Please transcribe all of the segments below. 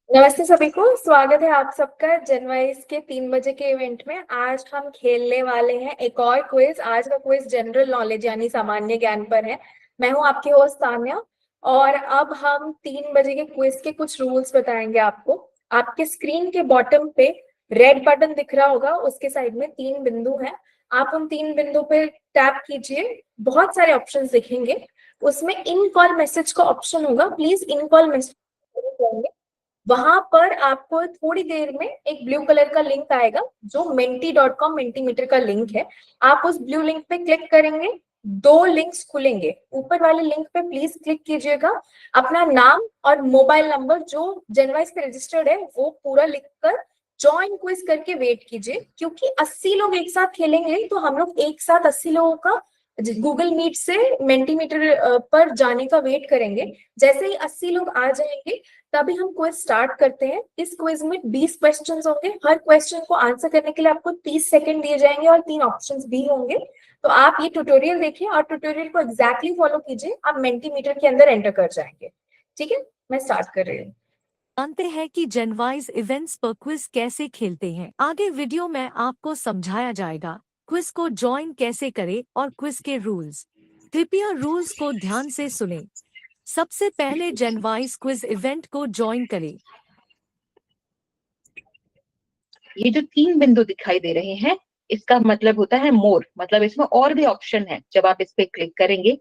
नमस्ते सभी को। स्वागत है आप सबका जनवाइस के 3 बजे के इवेंट में। आज हम खेलने वाले हैं एक और क्विज। आज का क्विज जनरल नॉलेज यानी सामान्य ज्ञान पर है। मैं हूं आपकी होस्ट तान्या। और अब हम 3 बजे के क्विज के कुछ रूल्स बताएंगे आपको। आपके स्क्रीन के बॉटम पे रेड बटन दिख रहा होगा, उसके साइड में 3 बिंदु हैं। आप उन 3 बिंदु पे टैप कीजिए, बहुत सारे ऑप्शंस दिखेंगे। उसमें इन कॉल मैसेज का ऑप्शन होगा, प्लीज इन कॉल मैसेज। वहां पर आपको थोड़ी देर में एक ब्लू कलर का लिंक आएगा जो menti.com मेंटीमीटर का लिंक है। आप उस ब्लू लिंक पे क्लिक करेंगे, दो लिंक्स खुलेंगे। ऊपर वाले लिंक पे प्लीज क्लिक कीजिएगा, अपना नाम और मोबाइल नंबर जो जनवाइस पे रजिस्टर्ड है वो पूरा लिखकर ज्वाइन क्विज करके वेट कीजिए। क्योंकि 80 लोग एक साथ खेलेंगे तो हम लोग एक साथ 80 लोगों का गूगल मीट से मेंटीमीटर पर जाने का वेट करेंगे। जैसे ही 80 लोग आ जाएंगे तभी हम क्विज स्टार्ट करते हैं। इस क्विज में 20 क्वेश्चंस होंगे। हर क्वेश्चन को आंसर करने के लिए आपको 30 सेकंड दिए जाएंगे और 3 ऑप्शंस भी होंगे। तो आप ये ट्यूटोरियल देखिए और ट्यूटोरियल को एग्जैक्टली फॉलो कीजिए, आप मेंटीमीटर के अंदर एंटर कर जाएंगे। ठीक है, मैं स्टार्ट कर रही हूँ। जानते हैं कि जनवाइज इवेंट्स पर क्विज कैसे खेलते हैं। आगे वीडियो में आपको समझाया जाएगा क्विज को ज्वाइन कैसे करें और क्विज के रूल्स। कृपया रूल्स को ध्यान से सुनें। सबसे पहले जनवाइज क्विज इवेंट को ज्वाइन करें। ये जो 3 बिंदु दिखाई दे रहे हैं, इसका मतलब होता है मोर, मतलब इसमें और भी ऑप्शन है। जब आप इस पे क्लिक करेंगे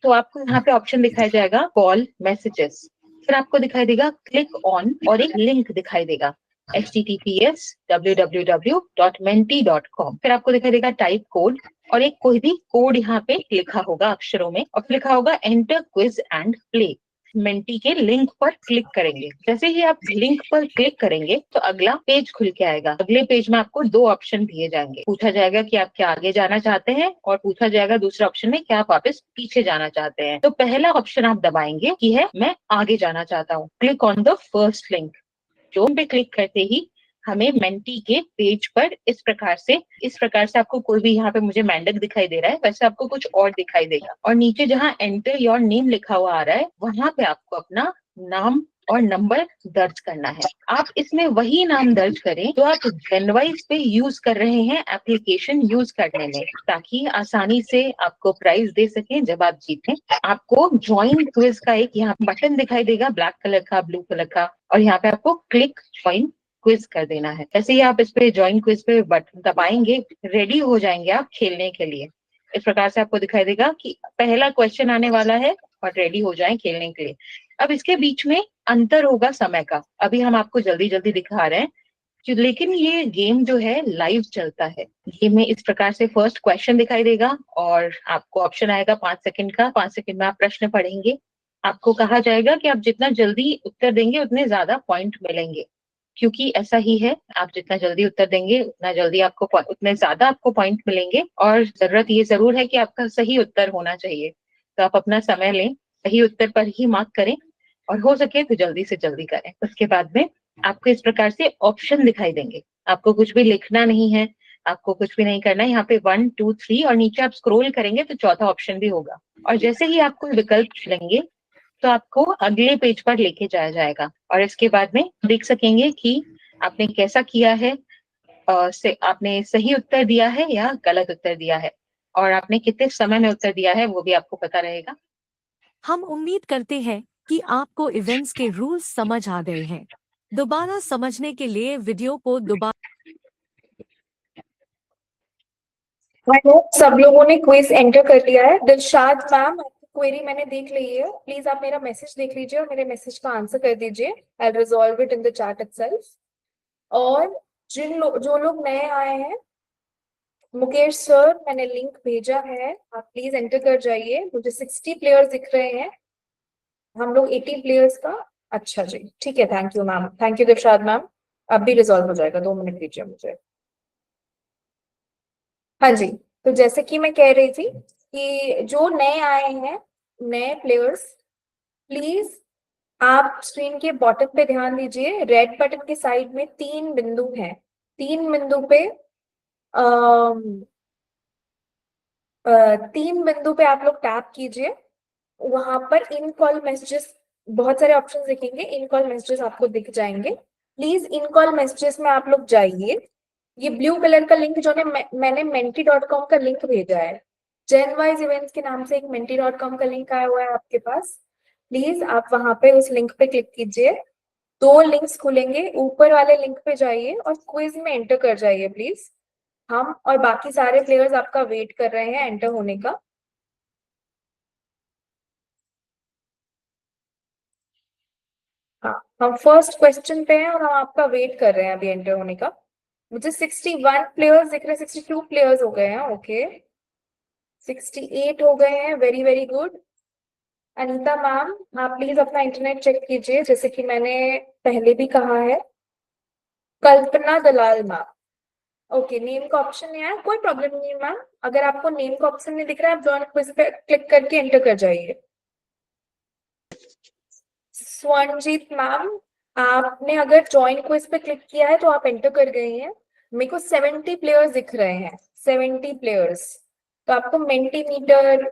तो आपको यहाँ पे ऑप्शन दिखाई जाएगा कॉल मैसेजेस, फिर आपको दिखाई देगा क्लिक ऑन और एक लिंक दिखाई देगा https://www.menti.com। फिर आपको दिखाई देगा टाइप कोड और एक कोई भी कोड यहाँ पे लिखा होगा अक्षरों में और लिखा होगा enter quiz and play. Menti के लिंक पर क्लिक करेंगे। जैसे ही आप लिंक पर क्लिक करेंगे तो अगला पेज खुल के आएगा। अगले पेज में आपको 2 ऑप्शन दिए जाएंगे। पूछा जाएगा कि आप क्या आगे जाना चाहते हैं और पूछा जाएगा दूसरे ऑप्शन में क्या आप वापस पीछे जाना चाहते हैं। तो पहला ऑप्शन आप दबाएंगे कि है मैं आगे जाना चाहता हूँ। Click on the first link. जो पे क्लिक करते ही हमें मेंटी के पेज पर इस प्रकार से आपको कोई भी यहाँ पे मुझे मेंडक दिखाई दे रहा है, वैसे आपको कुछ और दिखाई देगा। और नीचे जहाँ एंटर योर नेम लिखा हुआ आ रहा है वहां पे आपको अपना नाम और नंबर दर्ज करना है। आप इसमें वही नाम दर्ज करें जो आप जनवाइस पे यूज कर रहे हैं एप्लीकेशन यूज करने में, ताकि आसानी से आपको प्राइज दे सकें जब आप जीतें। आपको ज्वाइन क्विज का एक यहाँ बटन दिखाई देगा, ब्लैक कलर का, ब्लू कलर का, और यहाँ पे आपको क्लिक ज्वाइन क्विज कर देना है। जैसे ही आप इस पे ज्वाइन क्विज पे बटन दबाएंगे, रेडी हो जाएंगे आप खेलने के लिए। इस प्रकार से आपको दिखाई देगा कि पहला क्वेश्चन आने वाला है और रेडी हो जाएं खेलने के लिए। अब इसके बीच में अंतर होगा समय का। अभी हम आपको जल्दी जल्दी दिखा रहे हैं लेकिन ये गेम जो है लाइव चलता है। गेम में इस प्रकार से फर्स्ट क्वेश्चन दिखाई देगा और आपको ऑप्शन आएगा 5 सेकंड का। 5 सेकंड में आप प्रश्न पढ़ेंगे। आपको कहा जाएगा कि आप जितना जल्दी उत्तर देंगे उतने ज्यादा पॉइंट मिलेंगे, क्योंकि ऐसा ही है। आप जितना जल्दी उत्तर देंगे उतने ज्यादा आपको पॉइंट मिलेंगे। और जरूरत ये जरूर है कि आपका सही उत्तर होना चाहिए। तो आप अपना समय लें, सही उत्तर पर ही मार्क करें और हो सके तो जल्दी से जल्दी करें। उसके बाद में आपको इस प्रकार से ऑप्शन दिखाई देंगे। आपको कुछ भी लिखना नहीं है, आपको कुछ भी नहीं करना है। यहाँ पे 1 2 3 और नीचे आप स्क्रॉल करेंगे तो चौथा ऑप्शन भी होगा। और जैसे ही आपको विकल्प चुनेंगे तो आपको अगले पेज पर लेके जाया जाएगा और इसके बाद में देख सकेंगे कि आपने कैसा किया है। आपने सही उत्तर दिया है या गलत उत्तर दिया है, और आपने कितने समय में उत्तर दिया है वो भी आपको पता रहेगा। हम उम्मीद करते हैं कि आपको इवेंट्स के रूल्स समझ आ गए हैं। दोबारा समझने के लिए वीडियो को दोबारा आई होप सब लोगों ने क्विज एंटर कर लिया है। दिलशाद मैम, आपकी क्वेरी मैंने देख ली है। प्लीज आप मेरा मैसेज देख लीजिए और मेरे मैसेज का आंसर कर दीजिए। I resolve it in the chat itself. और जो लोग नए आए हैं, मुकेश सर, मैंने लिंक भेजा है, आप प्लीज एंटर कर जाइए। मुझे 60 प्लेयर्स दिख रहे हैं, हम लोग 80 प्लेयर्स का। अच्छा जी, ठीक है, thank you ma'am, thank you Dilshad ma'am. अब भी रिजॉल्व हो जाएगा, 2 मिनट दीजिए मुझे। हाँ जी, तो जैसे कि मैं कह रही थी कि जो नए आए हैं, नए प्लेयर्स, प्लीज आप स्क्रीन के बॉटम पे ध्यान दीजिए। रेड बटन के साइड में 3 बिंदु हैं। 3 बिंदु पे 3 बिंदु पे आप लोग टैप कीजिए। वहां पर इन कॉल मैसेजेस बहुत सारे ऑप्शन दिखेंगे, इन कॉल मैसेजेस आपको दिख जाएंगे। प्लीज इन कॉल मैसेजेस में आप लोग जाइए। ये ब्लू कलर का लिंक जो ने मैंने menti.com का लिंक भेजा है, जेनवाइज इवेंट्स के नाम से एक menti.com का लिंक आया हुआ है आपके पास। प्लीज आप वहां पे उस लिंक पे क्लिक कीजिए। दो लिंक्स खुलेंगे, ऊपर वाले लिंक पे जाइए और क्विज में एंटर कर जाइए प्लीज। हम और बाकी सारे प्लेयर्स आपका वेट कर रहे हैं एंटर होने का। हाँ, हम फर्स्ट क्वेश्चन पे हैं और हम आपका वेट कर रहे हैं अभी एंटर होने का। मुझे 61 प्लेयर्स दिख रहे हैं, 62 प्लेयर्स हो गए हैं, ओके। 68 हो गए हैं, very very good. Anita ma'am, आप प्लीज अपना इंटरनेट चेक कीजिए जैसे कि मैंने पहले भी कहा है। कल्पना दलाल मैम, ओके, नेम का ऑप्शन नहीं आया, कोई प्रॉब्लम नहीं है मैम। अगर आपको नेम का ऑप्शन नहीं दिख रहा है, आप जॉइन क्विज पे क्लिक करके एंटर कर जाइए। स्वरनजीत मैम, आपने अगर ज्वाइन क्विज पे क्लिक किया है तो आप एंटर कर गए हैं। मेरे को 70 प्लेयर्स दिख रहे हैं, 70 प्लेयर्स। तो आपको मेंटीमीटर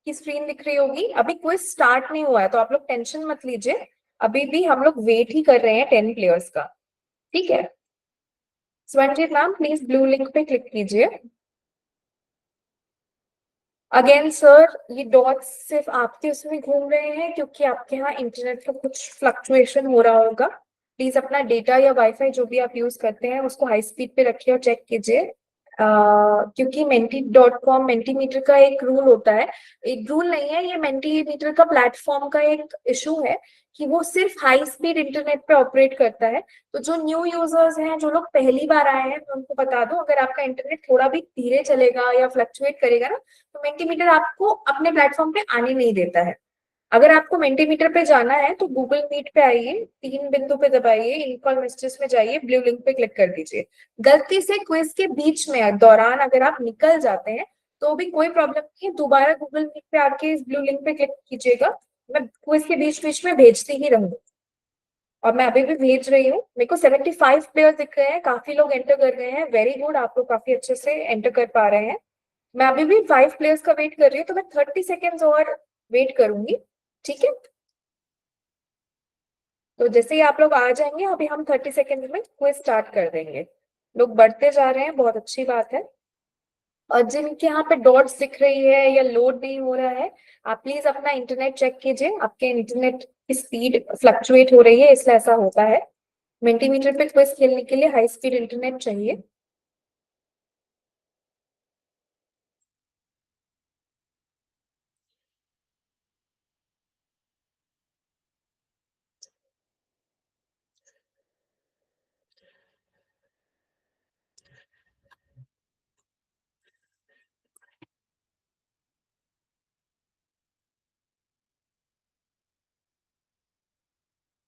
की स्क्रीन दिख रही होगी। अभी क्विज स्टार्ट नहीं हुआ है तो आप लोग टेंशन मत लीजिए, अभी भी हम लोग वेट ही कर रहे हैं 10 प्लेयर्स का, ठीक है। स्वरनजीत मैम प्लीज ब्लू लिंक पे क्लिक कीजिए। अगेन सर, ये डॉट्स सिर्फ आपके उसमें घूम रहे हैं क्योंकि आपके यहाँ इंटरनेट का कुछ फ्लक्चुएशन हो रहा होगा। प्लीज अपना डेटा या वाईफाई जो भी आप यूज करते हैं उसको हाई स्पीड पे रखिए और चेक कीजिए। क्योंकि menti.com मेंटीमीटर का एक रूल होता है, एक रूल नहीं है, ये मेंटीमीटर का प्लेटफॉर्म का एक इशू है कि वो सिर्फ हाई स्पीड इंटरनेट पे ऑपरेट करता है। तो जो न्यू यूजर्स हैं, जो लोग पहली बार आए हैं, मैं उनको बता दूं, अगर आपका इंटरनेट थोड़ा भी धीरे चलेगा या फ्लक्चुएट करेगा ना, तो मेंटीमीटर आपको अपने प्लेटफॉर्म पे आने नहीं देता है। अगर आपको मेंटीमीटर पे जाना है तो गूगल मीट पे आइए, 3 बिंदु पे दबाइए, इन कॉल मैसेजेस में जाइए, ब्लू लिंक पे क्लिक कर दीजिए। गलती से क्विज के बीच में दौरान अगर आप निकल जाते हैं तो भी कोई प्रॉब्लम नहीं है, दोबारा गूगल मीट पे आके इस ब्लू लिंक पे क्लिक कीजिएगा। मैं क्विज के बीच बीच में भेजती ही रहूंगी और मैं अभी भी भेज रही हूँ। मेरे को 75 प्लेयर्स दिख रहे हैं, काफी लोग एंटर कर रहे हैं, वेरी गुड, आप लोग काफी अच्छे से एंटर कर पा रहे हैं। मैं अभी भी 5 प्लेयर्स का वेट कर रही हूँ, तो मैं 30 सेकेंड्स और वेट करूंगी, ठीक है। तो जैसे ही आप लोग आ जाएंगे, अभी हम 30 सेकेंड में क्विज स्टार्ट कर देंगे। लोग बढ़ते जा रहे हैं, बहुत अच्छी बात है। और जिनके यहाँ पे डॉट्स दिख रही है या लोड नहीं हो रहा है, आप प्लीज अपना इंटरनेट चेक कीजिए, आपके इंटरनेट की स्पीड फ्लक्चुएट हो रही है इसलिए ऐसा होता है। मेंटीमीटर पे क्विज खेलने के लिए हाई स्पीड इंटरनेट चाहिए।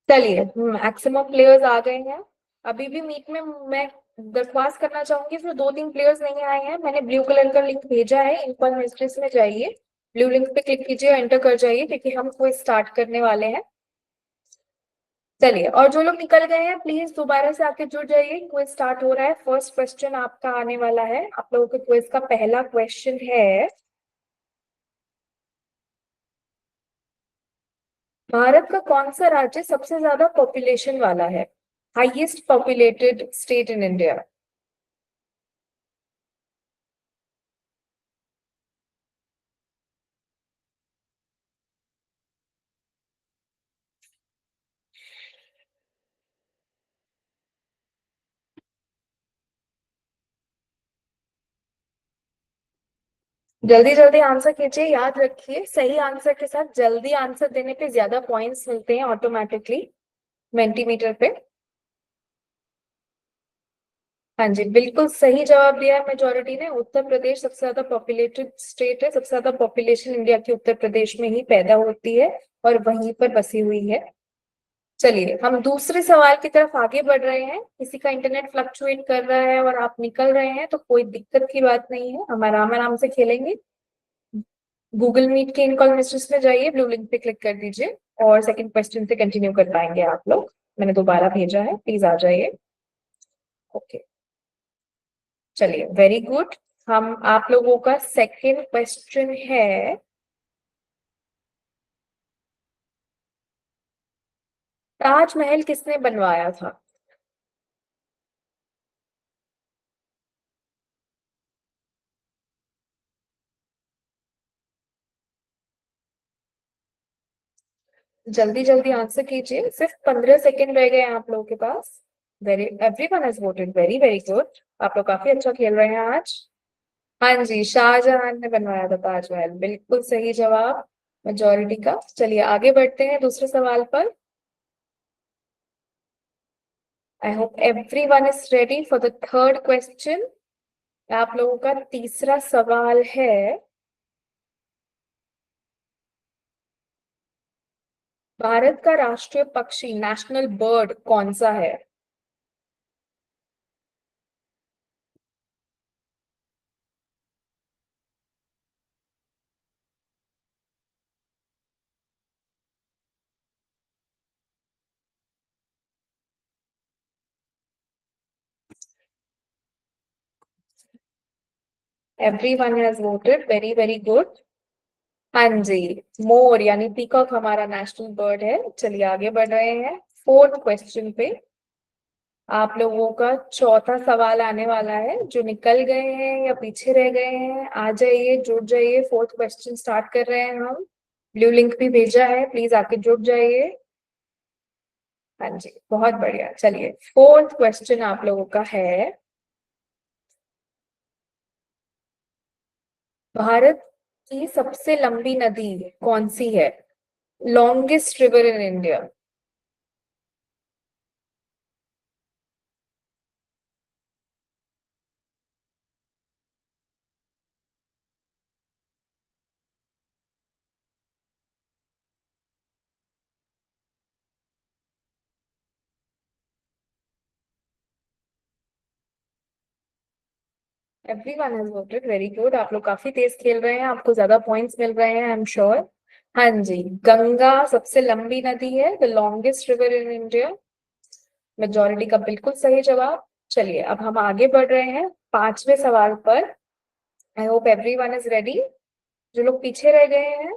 चलिए, मैक्सिमम प्लेयर्स आ गए हैं। अभी भी मीट में मैं दरख्वास्त करना चाहूंगी, फिर 2-3 प्लेयर्स नहीं आए हैं, मैंने ब्लू कलर का लिंक भेजा है, इनफॉर्म मैसेजेस में जाइए, ब्लू लिंक पे क्लिक कीजिए और एंटर कर जाइए क्योंकि हम क्विज स्टार्ट करने वाले हैं। चलिए, और जो लोग निकल गए हैं प्लीज दोबारा से आके जुड़ जाइए, क्विज स्टार्ट हो रहा है। फर्स्ट क्वेश्चन आपका आने वाला है, आप लोगों के क्विज का पहला क्वेश्चन है, भारत का कौन सा राज्य सबसे ज्यादा पॉपुलेशन वाला है, highest populated state in India. जल्दी जल्दी आंसर कीजिए, याद रखिए सही आंसर के साथ जल्दी आंसर देने पे ज्यादा पॉइंट्स मिलते हैं ऑटोमेटिकली मेंटीमीटर पे। हाँ जी, बिल्कुल सही जवाब दिया है मेजोरिटी ने, उत्तर प्रदेश सबसे ज्यादा पॉपुलेटेड स्टेट है, सबसे ज्यादा पॉपुलेशन इंडिया की उत्तर प्रदेश में ही पैदा होती है और वहीं पर बसी हुई है। चलिए, हम दूसरे सवाल की तरफ आगे बढ़ रहे हैं। किसी का इंटरनेट फ्लक्चुएट कर रहा है और आप निकल रहे हैं तो कोई दिक्कत की बात नहीं है, हम आराम आराम से खेलेंगे। गूगल मीट के इन कॉल मैसेजेस में जाइए, ब्लू लिंक पे क्लिक कर दीजिए और सेकंड क्वेश्चन से कंटिन्यू कर पाएंगे आप लोग। मैंने दोबारा भेजा है, प्लीज आ जाइए। ओके, चलिए, वेरी गुड। हम आप लोगों का सेकंड क्वेश्चन है, ताजमहल किसने बनवाया था? जल्दी जल्दी आंसर कीजिए, सिर्फ 15 सेकेंड रह गए हैं आप लोगों के पास। Very everyone has voted, very very good. आप लोग काफी अच्छा खेल रहे हैं आज। हाँ जी, शाहजहां ने बनवाया था ताजमहल, बिल्कुल सही जवाब मेजोरिटी का। चलिए आगे बढ़ते हैं दूसरे सवाल पर। आई hope everyone is ready for the third question. आप लोगों का तीसरा सवाल है, भारत का राष्ट्रीय पक्षी नेशनल बर्ड कौन सा है? Everyone has voted, very very good. हाँ जी, मोर यानी पीकॉक हमारा नेशनल बर्ड है। चलिए आगे बढ़ रहे हैं फोर्थ क्वेश्चन पे। आप लोगों का चौथा सवाल आने वाला है। जो निकल गए हैं या पीछे रह गए हैं आ जाइए, जुड़ जाइए। फोर्थ क्वेश्चन स्टार्ट कर रहे हैं हम। ब्लू लिंक भी भेजा है, प्लीज आके जुड़ जाइए। हाँ जी, बहुत बढ़िया। चलिए फोर्थ क्वेश्चन आप लोगों का है, भारत की सबसे लंबी नदी कौन सी है? Longest river in India. Everyone has voted, very good. आप लोग काफी तेज खेल रहे हैं, आपको ज्यादा पॉइंट्स मिल रहे हैं आई एम श्योर। हाँ जी, गंगा सबसे लंबी नदी है, the longest river in India. Majority का बिल्कुल सही जवाब। चलिए अब हम आगे बढ़ रहे हैं पांचवें सवाल पर। आई होप एवरीवन इज रेडी। जो लोग पीछे रह गए हैं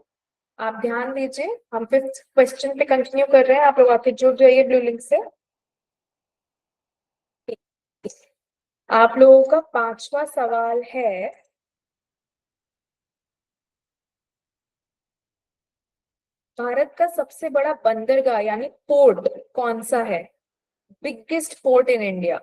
आप ध्यान दीजिए, हम फिफ्थ क्वेश्चन पे कंटिन्यू कर रहे हैं। आप लोग आके जुड़ जाइए ब्लू लिंक से। आप लोगों का पांचवा सवाल है, भारत का सबसे बड़ा बंदरगाह यानी पोर्ट कौन सा है? Biggest port in India.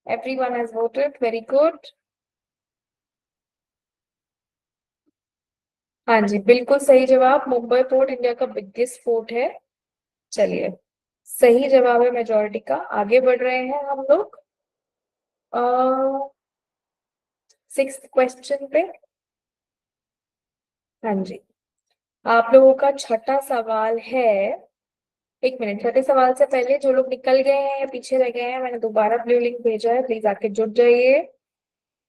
Everyone has voted, very good. हाँ जी, बिल्कुल सही जवाब, मुंबई पोर्ट इंडिया का बिगेस्ट पोर्ट है। चलिए सही जवाब है मेजोरिटी का। आगे बढ़ रहे हैं हम लोग सिक्स्थ क्वेश्चन पे। हाँ जी, आप लोगों का छठा सवाल है। एक मिनट, छठे सवाल से पहले जो लोग निकल गए हैं या पीछे रह गए हैं, मैंने दोबारा ब्लू लिंक भेजा है, प्लीज आके जुड़ जाइए।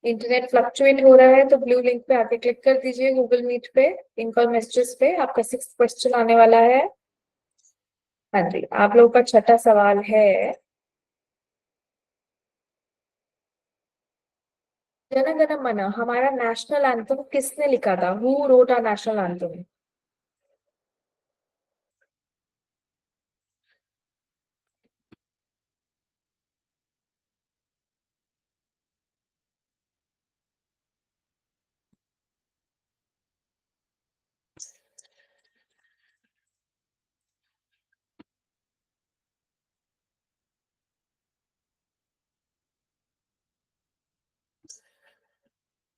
इंटरनेट फ्लक्चुएट हो रहा है तो ब्लू लिंक पे आके क्लिक कर दीजिए गूगल मीट पे, इनकॉल मैसेजेस पे। आपका सिक्स्थ क्वेश्चन आने वाला है। हाँ जी, आप लोगों का छठा सवाल है, जन गण मन हमारा नेशनल एंथम किसने लिखा था? Who wrote our national anthem?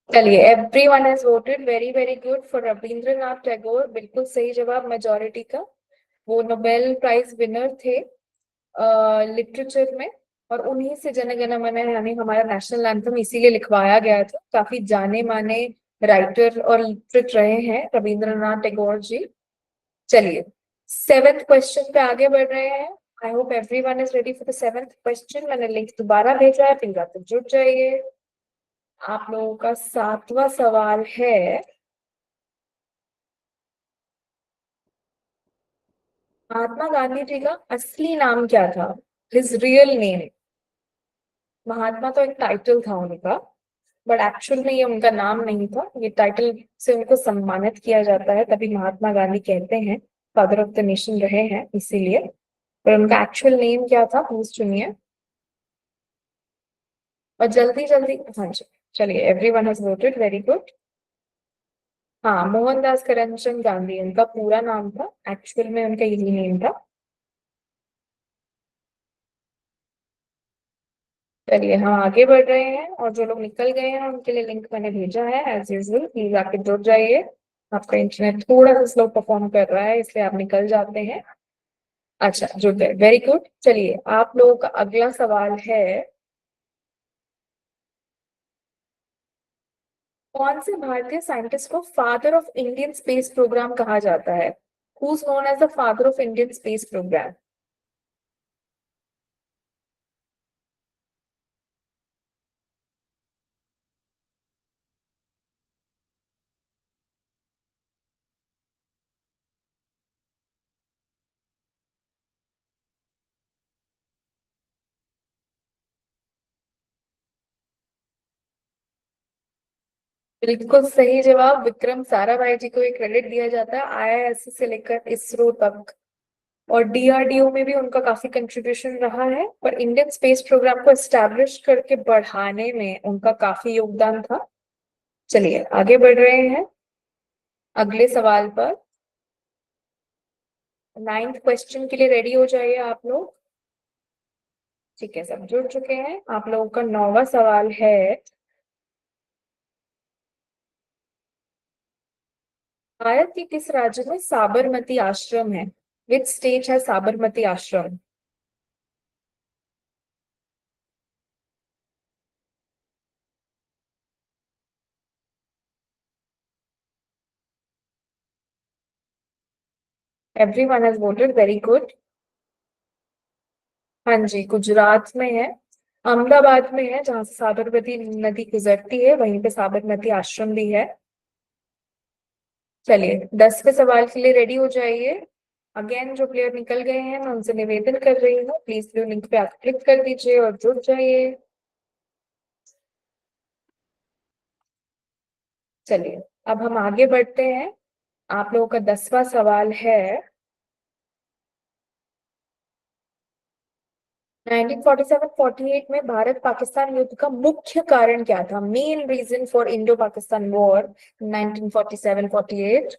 चलिए everyone has voted, very very good for Rabindranath Tagore, बिल्कुल सही जवाब मेजोरिटी का। वो नोबेल प्राइज विनर थे लिटरेचर में, और उन्हीं से जन गण मन यानी हमारा नेशनल एंथम इसीलिए लिखवाया गया था। काफी जाने माने राइटर और लिटरेट रहे हैं रविंद्रनाथ टैगोर जी। चलिए सेवेंथ क्वेश्चन पे आगे बढ़ रहे हैं। I hope everyone is ready for the 7th question. मैंने लिंक दोबारा भेजा है, प्लीज आप लोग जुड़ जाइए। आप लोगों का 7वां सवाल है, महात्मा गांधी जी का असली नाम क्या था? His real name. महात्मा तो एक टाइटल था उनका, बट एक्चुअल में ये उनका नाम नहीं था। ये टाइटल से उनको सम्मानित किया जाता है, तभी महात्मा गांधी कहते हैं, फादर ऑफ द नेशन रहे हैं इसीलिए। पर उनका एक्चुअल नेम क्या था, प्लीज सुनिए। और जल्दी जल्दी, हाँ जी, चलिए, everyone has voted, very good. हाँ, मोहनदास करमचंद गांधी उनका पूरा नाम था, एक्चुअल में उनका यही नेम था। चलिए हम आगे बढ़ रहे हैं, और जो लोग निकल गए हैं उनके लिए लिंक मैंने भेजा है एज यूजुअल, प्लीज आके जुड़ जाइए। आपका इंटरनेट थोड़ा सा स्लो परफॉर्म कर रहा है, इसलिए आप निकल जाते हैं। अच्छा, जुड़ गए, वेरी गुड। चलिए, आप लोगों का अगला सवाल है, कौन से भारतीय साइंटिस्ट को father of Indian space programme कहा जाता है? Who is known as the father of Indian space programme? बिल्कुल सही जवाब, विक्रम साराभाई जी को ये क्रेडिट दिया जाता है, आईआईएससी से लेकर इसरो तक। और डीआरडीओ में भी उनका काफी कंट्रीब्यूशन रहा है, पर इंडियन स्पेस प्रोग्राम को एस्टैब्लिश करके बढ़ाने में उनका काफी योगदान था। चलिए आगे बढ़ रहे हैं अगले सवाल पर। 9th क्वेश्चन के लिए रेडी हो जाइए आप लोग। ठीक है, सब जुड़ चुके हैं। आप लोगों का 9वां सवाल है, भारत के किस राज्य में साबरमती आश्रम है? विच स्टेट है साबरमती आश्रम? Everyone has voted, very good. हाँ जी, गुजरात में है, अहमदाबाद में है, जहां से साबरमती नदी गुजरती है, वहीं पे साबरमती आश्रम भी है। चलिए 10वें सवाल के लिए रेडी हो जाइए। अगेन जो प्लेयर निकल गए हैं, मैं उनसे निवेदन कर रही हूँ, प्लीज व्यू लिंक पे आप क्लिक कर दीजिए और जुड़ जाइए। चलिए अब हम आगे बढ़ते हैं। आप लोगों का 10वां सवाल है, 1947-48 में भारत पाकिस्तान युद्ध का मुख्य कारण क्या था? Main reason for Indo Pakistan war 1947-48।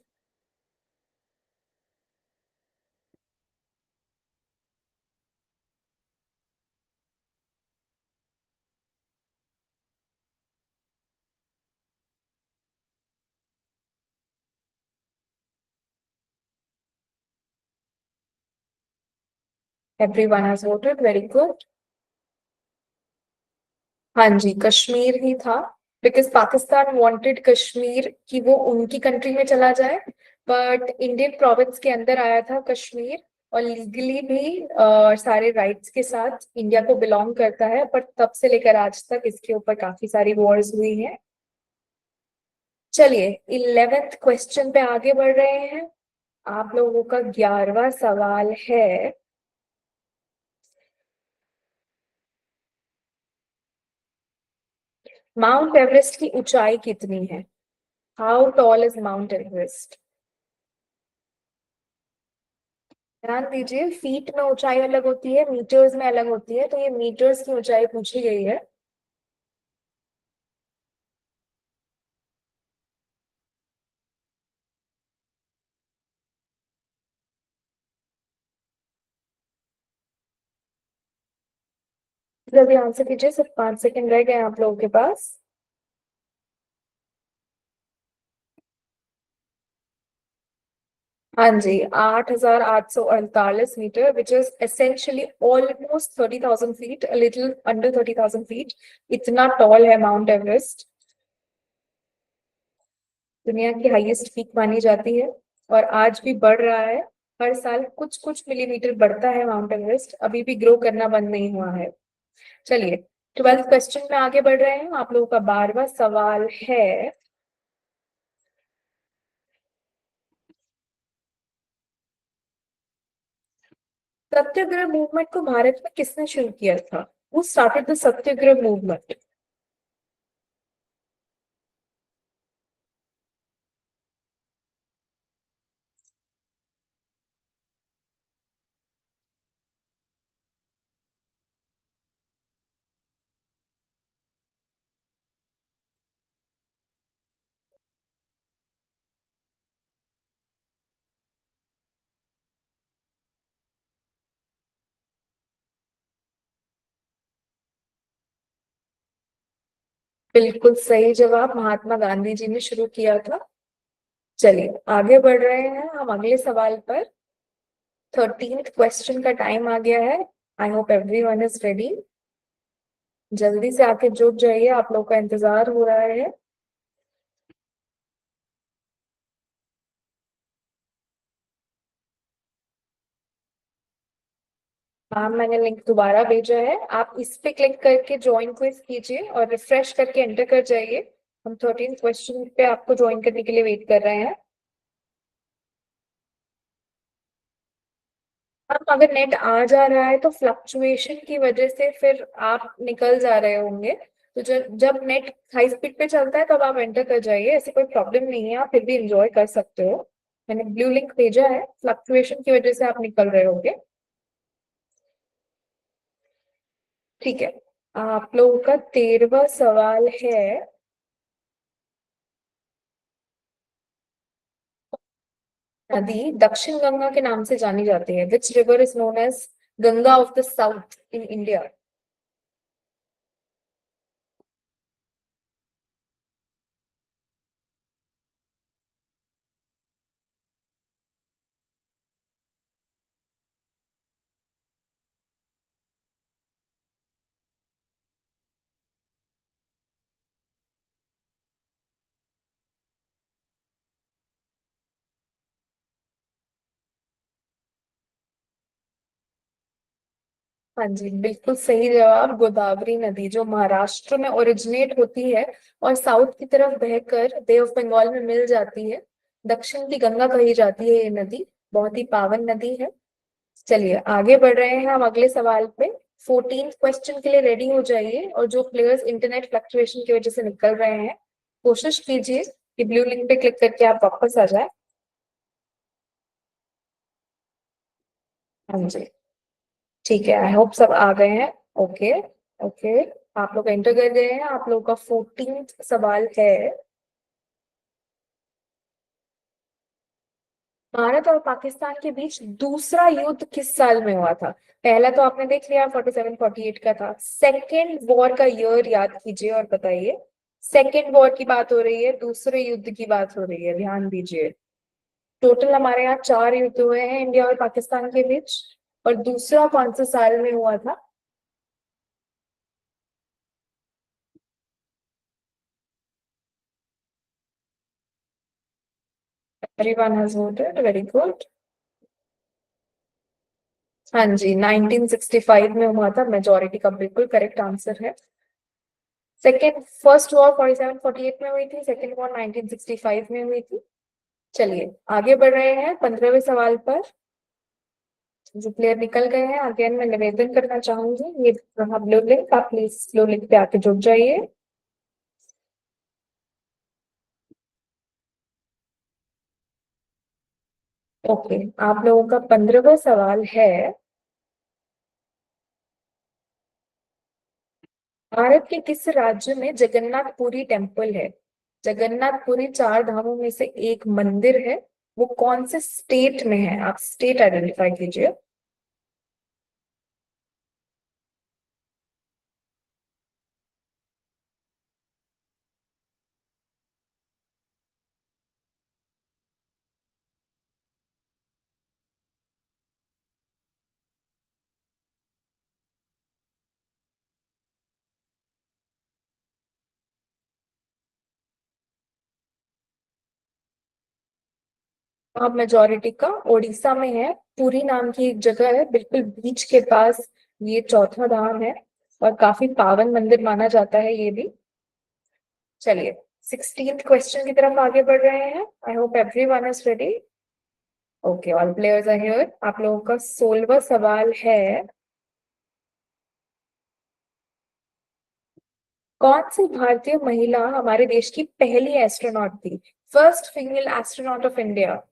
Everyone has voted, very good. हाँ जी, कश्मीर ही था, बिकॉज पाकिस्तान वांटेड कश्मीर कि वो उनकी कंट्री में चला जाए, बट इंडियन प्रोविंस के अंदर आया था कश्मीर, और लीगली भी सारे राइट्स के साथ इंडिया को बिलोंग करता है, पर तब से लेकर आज तक इसके ऊपर काफी सारी वॉर्स हुई हैं। चलिए 11th क्वेश्चन पे आगे बढ़ रहे हैं। आप लोगों का 11वां सवाल है, माउंट एवरेस्ट की ऊंचाई कितनी है? How tall is mount Everest? ध्यान दीजिए, फीट में ऊंचाई अलग होती है, मीटर्स में अलग होती है, तो ये मीटर्स की ऊंचाई पूछी गई है। जल्दी आंसर कीजिए, सिर्फ 5 सेकंड रह गए आप लोगों के पास। हाँ जी, 8,848 metre, which is essentially almost 30,000 feet, little under 30,000 feet. इतना टॉल है माउंट एवरेस्ट, दुनिया की हाईएस्ट पीक मानी जाती है, और आज भी बढ़ रहा है। हर साल कुछ कुछ मिलीमीटर बढ़ता है माउंट एवरेस्ट, अभी भी ग्रो करना बंद नहीं हुआ है। चलिए 12th क्वेश्चन में आगे बढ़ रहे हैं। आप लोगों का 12वां सवाल है, सत्याग्रह मूवमेंट को भारत में किसने शुरू किया था? Who started the Satyagraha movement? बिल्कुल सही जवाब, महात्मा गांधी जी ने शुरू किया था। चलिए आगे बढ़ रहे हैं हम अगले सवाल पर। 13th क्वेश्चन का टाइम आ गया है। आई होप एवरीवन इज रेडी। जल्दी से आके जुट जाइए, आप लोग का इंतजार हो रहा है। हाँ, मैंने लिंक दोबारा भेजा है, आप इस पे क्लिक करके ज्वाइन क्विज कीजिए और रिफ्रेश करके एंटर कर जाइए। हम 13th क्वेश्चन पे आपको ज्वाइन करने के लिए वेट कर रहे हैं। अब अगर नेट आ जा रहा है तो फ्लक्चुएशन की वजह से फिर आप निकल जा रहे होंगे, तो जब जब नेट हाई स्पीड पे चलता है तब आप एंटर कर जाइए, ऐसे कोई प्रॉब्लम नहीं है, आप फिर भी एंजॉय कर सकते हो। मैंने ब्लू लिंक भेजा है, फ्लक्चुएशन की वजह से आप निकल रहे होंगे। ठीक है, आप लोगों का 13वां सवाल है, नदी दक्षिण गंगा के नाम से जानी जाती है। Which river is known as Ganga of the south in India? हाँ जी, बिल्कुल सही जवाब, गोदावरी नदी जो महाराष्ट्र में ओरिजिनेट होती है और साउथ की तरफ बहकर बे ऑफ बंगाल में मिल जाती है। दक्षिण की गंगा कही जाती है ये नदी, बहुत ही पावन नदी है। चलिए आगे बढ़ रहे हैं हम अगले सवाल पे। 14th क्वेश्चन के लिए रेडी हो जाइए, और जो प्लेयर्स इंटरनेट फ्लक्चुएशन की वजह से निकल रहे हैं, कोशिश कीजिए कि ब्लू लिंक पे क्लिक करके आप वापस आ जाए। हाँ जी, ठीक है, आई होप सब आ गए हैं। ओके, ओके, आप लोग एंटर कर गए हैं। आप लोगों का 14th सवाल है, भारत और पाकिस्तान के बीच दूसरा युद्ध किस साल में हुआ था? पहला तो आपने देख लिया, 47-48 का था। सेकेंड वॉर का ईयर याद कीजिए और बताइए। सेकेंड वॉर की बात हो रही है, दूसरे युद्ध की बात हो रही है, ध्यान दीजिए। टोटल हमारे यहाँ 4 युद्ध हुए हैं इंडिया और पाकिस्तान के बीच, और दूसरा कौन से साल में हुआ था? Everyone has voted, very good. हाँ जी, 1965 में हुआ था, मेजोरिटी का बिल्कुल करेक्ट आंसर है। सेकेंड फर्स्ट वॉर 47-48 में हुई थी, सेकेंड वॉर 1965 में हुई थी। चलिए आगे बढ़ रहे हैं 15वें सवाल पर। जो प्लेयर निकल गए हैं, अगेन मैं निवेदन करना चाहूंगी, ये रहा ब्लू लिंक, आप प्लीज ब्लू लिंक पे आके जुड़ जाइए। ओके, आप लोगों का 15वां सवाल है, भारत के किस राज्य में जगन्नाथपुरी टेम्पल है? जगन्नाथपुरी 4 धामों में से एक मंदिर है, वो कौन से स्टेट में है? आप स्टेट आइडेंटिफाई कीजिए। अब मेजोरिटी का उड़ीसा में है, पुरी नाम की एक जगह है, बिल्कुल बीच के पास। ये चौथा धाम है और काफी पावन मंदिर माना जाता है ये भी। चलिए 16th क्वेश्चन की तरफ आगे बढ़ रहे हैं। I hope everyone is ready. Okay, all players are here. आप लोगों का 16वां सवाल है, कौन सी भारतीय महिला हमारे देश की पहली एस्ट्रोनॉट थी? First female astronaut of India.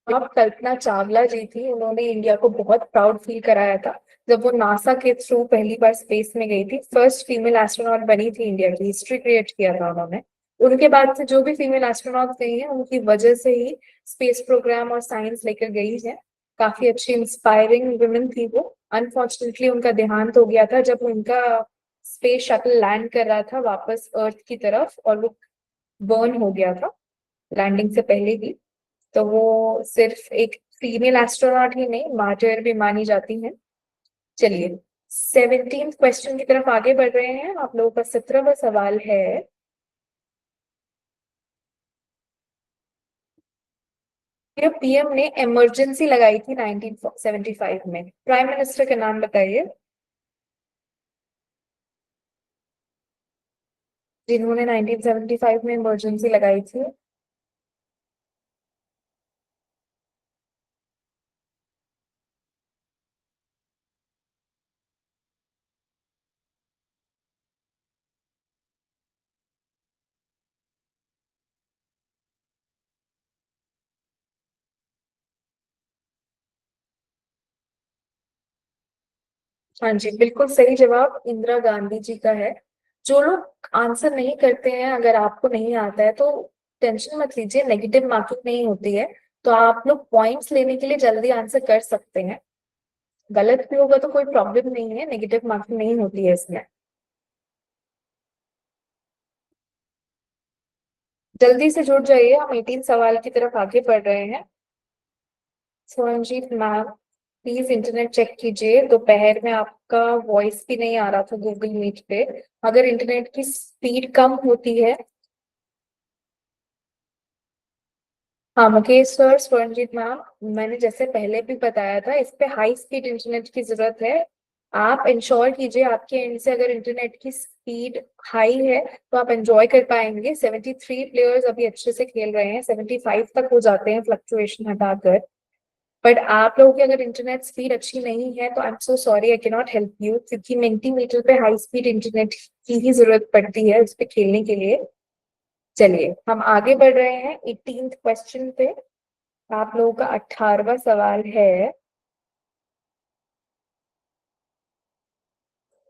अब कल्पना चावला जी थी, उन्होंने इंडिया को बहुत प्राउड फील कराया था जब वो नासा के थ्रू पहली बार स्पेस में गई थी। फर्स्ट फीमेल एस्ट्रोनॉट बनी थी, इंडिया की हिस्ट्री क्रिएट किया था उन्होंने। उनके बाद से जो भी फीमेल एस्ट्रोनॉट गई हैं उनकी वजह से ही स्पेस प्रोग्राम और साइंस लेकर गई है। काफी अच्छी इंस्पायरिंग वुमेन थी वो। अनफॉर्चुनेटली उनका देहांत हो गया था जब उनका स्पेस शटल लैंड कर रहा था वापस अर्थ की तरफ, और वो बर्न हो गया था लैंडिंग से पहले ही। तो वो सिर्फ एक फीमेल एस्ट्रोनॉट ही नहीं, मार्टियर भी मानी जाती हैं। चलिए 17th क्वेश्चन की तरफ आगे बढ़ रहे हैं। आप लोगों का 17वां सवाल है, ये पीएम ने इमरजेंसी लगाई थी 1975 में, प्राइम मिनिस्टर का नाम बताइए जिन्होंने 1975 में इमरजेंसी लगाई थी। हाँ जी, बिल्कुल सही जवाब इंदिरा गांधी जी का है। जो लोग आंसर नहीं करते हैं, अगर आपको नहीं आता है तो टेंशन मत लीजिए, नेगेटिव मार्किंग नहीं होती है। तो आप लोग पॉइंट्स लेने के लिए जल्दी आंसर कर सकते हैं। गलत भी होगा तो कोई प्रॉब्लम नहीं है, नेगेटिव मार्किंग नहीं होती है इसमें। जल्दी से जुड़ जाइए, हम 18 सवाल की तरफ आगे बढ़ रहे हैं। स्वरनजीत मैम प्लीज इंटरनेट चेक कीजिए, दोपहर में आपका वॉइस भी नहीं आ रहा था गूगल मीट पे। अगर इंटरनेट की स्पीड कम होती है। हाँ मुकेश सर, स्वरनजीत मैम, मैंने जैसे पहले भी बताया था, इस पे हाई स्पीड इंटरनेट की जरूरत है। आप इंश्योर कीजिए आपके एंड से अगर इंटरनेट की स्पीड हाई है तो आप एंजॉय कर पाएंगे। 73 प्लेयर्स अभी अच्छे से खेल रहे हैं, 75 तक हो जाते हैं फ्लक्चुएशन हटाकर। बट आप लोगों की अगर इंटरनेट स्पीड अच्छी नहीं है तो I am so sorry, I can not help you, क्योंकि मिंटीमीटर पे हाई स्पीड इंटरनेट की ही जरूरत पड़ती है उस पे खेलने के लिए। चलिए हम आगे बढ़ रहे हैं 18th क्वेश्चन पे। आप लोगों का 18वां सवाल है,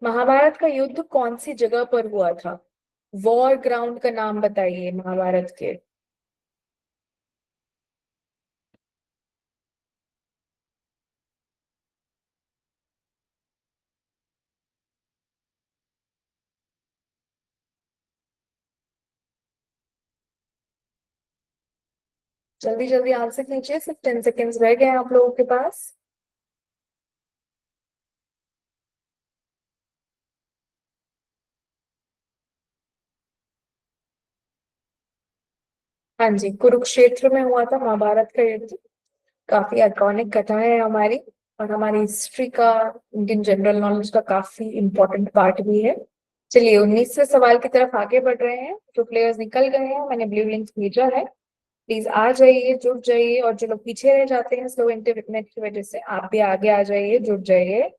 महाभारत का युद्ध कौन सी जगह पर हुआ था? वॉर ग्राउंड का नाम बताइए महाभारत के। जल्दी जल्दी आंसर कीजिए, सिर्फ 10 सेकेंड्स रह गए हैं आप लोगों के पास। हाँ जी, कुरुक्षेत्र में हुआ था महाभारत का युद्ध। काफी आइकॉनिक कथा है हमारी, और हमारी हिस्ट्री का, इंडियन जनरल नॉलेज का काफी इंपॉर्टेंट पार्ट भी है। चलिए 19वें सवाल की तरफ आगे बढ़ रहे हैं। जो प्लेयर्स निकल गए हैं मैंने ब्लू लिंक भेजा है, प्लीज आ जाइए, जुड़ जाइए। और जो लोग पीछे रह जाते हैं स्लो इंटरनेट की वजह से, आप भी आगे आ जाइए, जुड़ जाइए।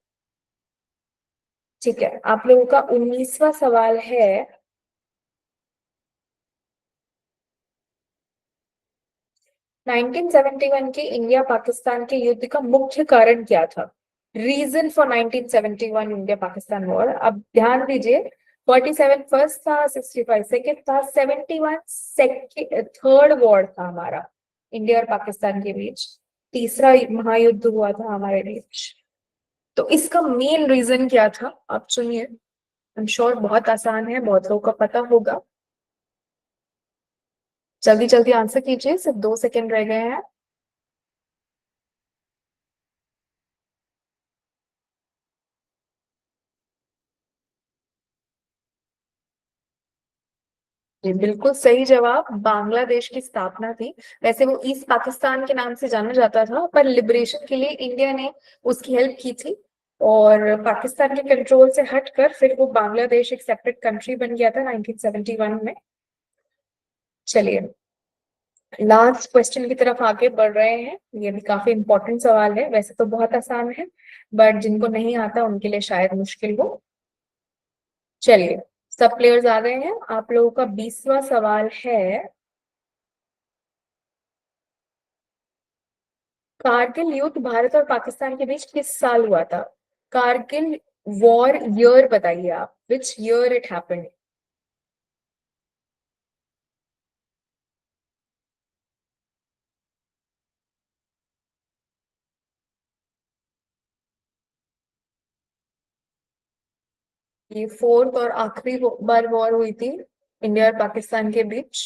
ठीक है, आप लोगों का 19वां सवाल है, 1971 के इंडिया पाकिस्तान के युद्ध का मुख्य कारण क्या था? Reason for 1971 India Pakistan war. अब ध्यान दीजिए, 47 फर्स्ट था, 65 सेकेंड था, 71 सेकेंड थर्ड वॉर था हमारा इंडिया और पाकिस्तान के बीच तीसरा महायुद्ध हुआ था हमारे देश। तो इसका मेन रीजन क्या था, आप सुनिए। आई एम श्योर बहुत आसान है, बहुत लोगों को पता होगा। जल्दी जल्दी आंसर कीजिए, सिर्फ 2 सेकंड रह गए हैं। जी बिल्कुल सही जवाब, बांग्लादेश की स्थापना थी। वैसे वो ईस्ट पाकिस्तान के नाम से जाना जाता था, पर लिबरेशन के लिए इंडिया ने उसकी हेल्प की थी और पाकिस्तान के कंट्रोल से हटकर फिर वो बांग्लादेश एक सेपरेट कंट्री बन गया था 1971 में। चलिए लास्ट क्वेश्चन की तरफ आगे बढ़ रहे हैं। ये भी काफी इंपॉर्टेंट सवाल है, वैसे तो बहुत आसान है बट जिनको नहीं आता उनके लिए शायद मुश्किल हो। चलिए सब प्लेयर्स आ गए हैं। आप लोगों का 20वां सवाल है, कारगिल युद्ध भारत और पाकिस्तान के बीच किस साल हुआ था? कारगिल वॉर ईयर बताइए आप, विच ईयर इट हैपेंड। ये फोर्थ और आखिरी बार वॉर हुई थी इंडिया और पाकिस्तान के बीच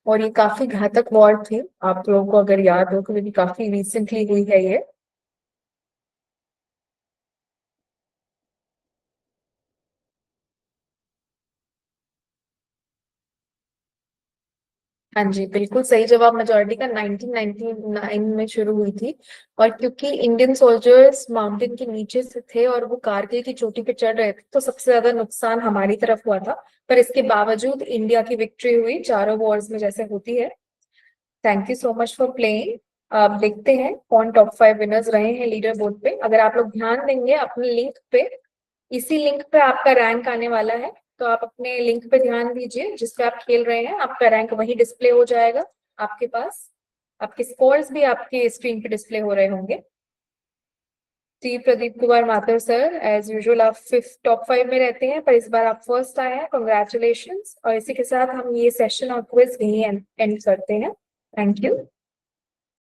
और ये काफी घातक वॉर थी। आप लोगों को अगर याद हो क्योंकि काफी रिसेंटली हुई है ये। हाँ जी बिल्कुल सही जवाब, मेजोरिटी का 1999 में शुरू हुई थी। और क्योंकि इंडियन सोल्जर्स माउंटेन के नीचे से थे और वो कारगिल की चोटी पे चढ़ रहे थे तो सबसे ज्यादा नुकसान हमारी तरफ हुआ था, पर इसके बावजूद इंडिया की विक्ट्री हुई चारों वॉर्स में जैसे होती है। Thank you so much for playing. अब देखते हैं कौन टॉप 5 विनर्स रहे हैं लीडर बोर्ड पे। अगर आप लोग ध्यान देंगे अपने लिंक पे, इसी लिंक पे आपका रैंक आने वाला है, तो आप अपने लिंक पे ध्यान दीजिए जिस पे आप खेल रहे हैं, आपका रैंक वही डिस्प्ले हो जाएगा आपके पास। आपके स्कोर्स भी आपके स्क्रीन पे डिस्प्ले हो रहे होंगे। जी Pradeep Kumar Mathur sir, as usual आप फिफ्थ टॉप 5 में रहते हैं पर इस बार आप फर्स्ट आए हैं, कॉन्ग्रेचुलेशन। और इसी के साथ हम ये सेशन और क्विज यही एंड करते हैं। Thank you.